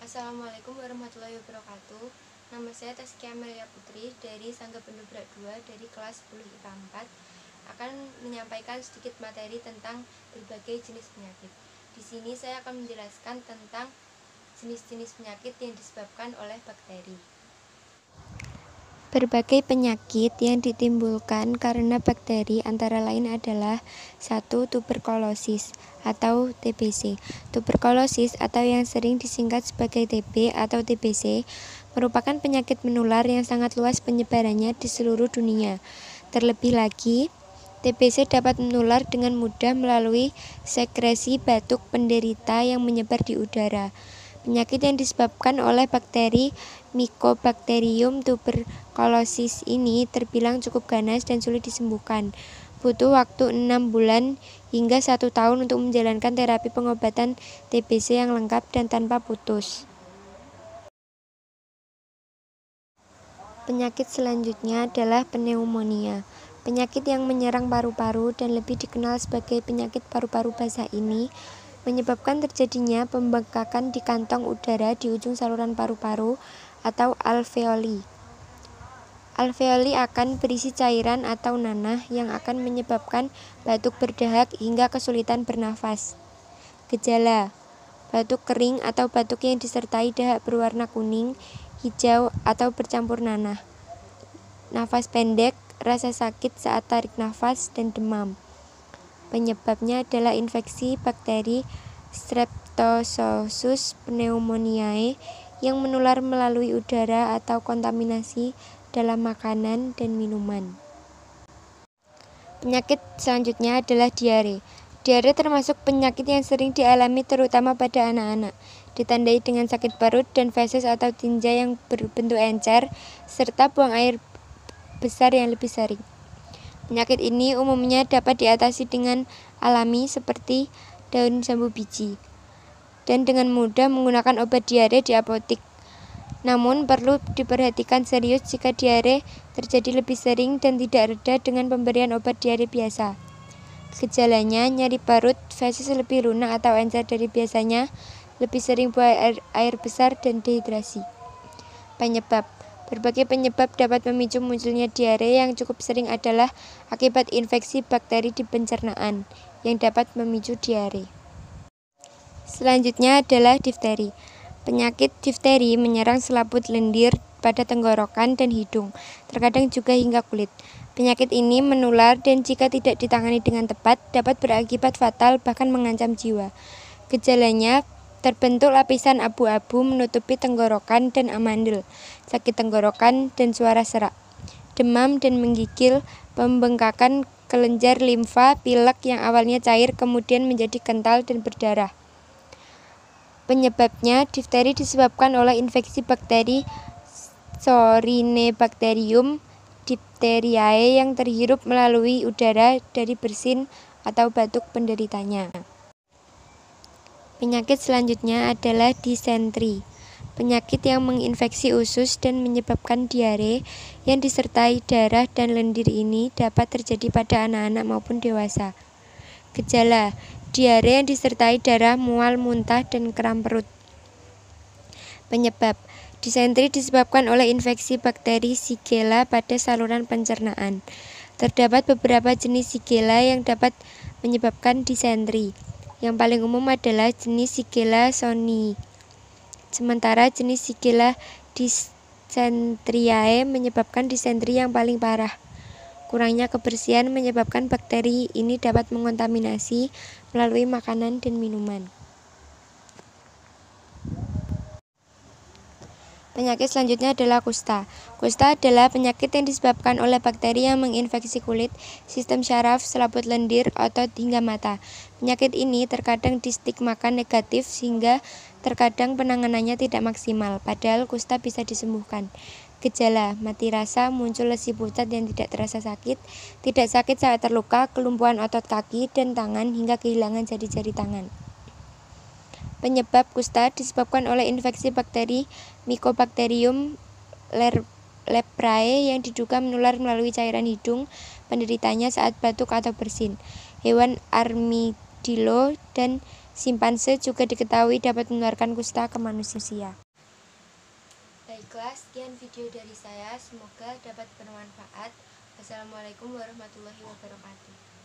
Assalamualaikum warahmatullahi wabarakatuh. Nama saya Taskia Amelia Putri dari Sangga Pendobrak 2 dari kelas 10 IPA 4 akan menyampaikan sedikit materi tentang berbagai jenis penyakit. Di sini saya akan menjelaskan tentang jenis-jenis penyakit yang disebabkan oleh bakteri. Berbagai penyakit yang ditimbulkan karena bakteri antara lain adalah 1. Tuberkulosis atau TBC. Tuberkulosis atau yang sering disingkat sebagai TB atau TBC merupakan penyakit menular yang sangat luas penyebarannya di seluruh dunia. Terlebih lagi, TBC dapat menular dengan mudah melalui sekresi batuk penderita yang menyebar di udara. Penyakit yang disebabkan oleh bakteri Mycobacterium tuberculosis ini terbilang cukup ganas dan sulit disembuhkan. Butuh waktu 6 bulan hingga 1 tahun untuk menjalankan terapi pengobatan TBC yang lengkap dan tanpa putus. Penyakit selanjutnya adalah pneumonia. Penyakit yang menyerang paru-paru dan lebih dikenal sebagai penyakit paru-paru basah ini menyebabkan terjadinya pembengkakan di kantong udara di ujung saluran paru-paru atau alveoli. Alveoli akan berisi cairan atau nanah yang akan menyebabkan batuk berdahak hingga kesulitan bernafas. Gejala: batuk kering atau batuk yang disertai dahak berwarna kuning, hijau, atau bercampur nanah. Nafas pendek, rasa sakit saat tarik nafas, dan demam. Penyebabnya adalah infeksi bakteri Streptococcus pneumoniae yang menular melalui udara atau kontaminasi dalam makanan dan minuman. Penyakit selanjutnya adalah diare. Diare termasuk penyakit yang sering dialami terutama pada anak-anak, ditandai dengan sakit perut dan feses atau tinja yang berbentuk encer, serta buang air besar yang lebih sering. Penyakit ini umumnya dapat diatasi dengan alami seperti daun jambu biji dan dengan mudah menggunakan obat diare di apotik. Namun perlu diperhatikan serius jika diare terjadi lebih sering dan tidak reda dengan pemberian obat diare biasa. Gejalanya nyeri perut, feses lebih lunak atau encer dari biasanya, lebih sering buang air besar, dan dehidrasi. Penyebab: berbagai penyebab dapat memicu munculnya diare. Yang cukup sering adalah akibat infeksi bakteri di pencernaan yang dapat memicu diare. Selanjutnya adalah difteri. Penyakit difteri menyerang selaput lendir pada tenggorokan dan hidung, terkadang juga hingga kulit. Penyakit ini menular dan jika tidak ditangani dengan tepat dapat berakibat fatal bahkan mengancam jiwa. Gejalanya: terbentuk lapisan abu-abu menutupi tenggorokan dan amandel, sakit tenggorokan dan suara serak, demam dan menggigil, pembengkakan kelenjar limfa, pilek yang awalnya cair kemudian menjadi kental dan berdarah. Penyebabnya: difteri disebabkan oleh infeksi bakteri Corynebacterium diphtheriae yang terhirup melalui udara dari bersin atau batuk penderitanya. Penyakit selanjutnya adalah disentri. Penyakit yang menginfeksi usus dan menyebabkan diare yang disertai darah dan lendir ini dapat terjadi pada anak-anak maupun dewasa. Gejala: diare yang disertai darah, mual, muntah, dan kram perut. Penyebab: disentri disebabkan oleh infeksi bakteri Shigella pada saluran pencernaan. Terdapat beberapa jenis Shigella yang dapat menyebabkan disentri. Yang paling umum adalah jenis Shigella sonnei. Sementara jenis Shigella dysenteriae menyebabkan disentri yang paling parah. Kurangnya kebersihan menyebabkan bakteri ini dapat mengontaminasi melalui makanan dan minuman. Penyakit selanjutnya adalah kusta. Kusta adalah penyakit yang disebabkan oleh bakteri yang menginfeksi kulit, sistem syaraf, selaput lendir, otot, hingga mata. Penyakit ini terkadang distigmakan negatif sehingga terkadang penanganannya tidak maksimal, padahal kusta bisa disembuhkan. Gejala: mati rasa, muncul lesi pucat yang tidak terasa sakit, tidak sakit saat terluka, kelumpuhan otot kaki dan tangan, hingga kehilangan jari-jari tangan. Penyebab kusta disebabkan oleh infeksi bakteri Mycobacterium leprae yang diduga menular melalui cairan hidung penderitanya saat batuk atau bersin, hewan armadillo, dan Simpanse juga diketahui dapat menularkan kusta ke manusia. Baiklah, sekian video dari saya. Semoga dapat bermanfaat. Wassalamualaikum warahmatullahi wabarakatuh.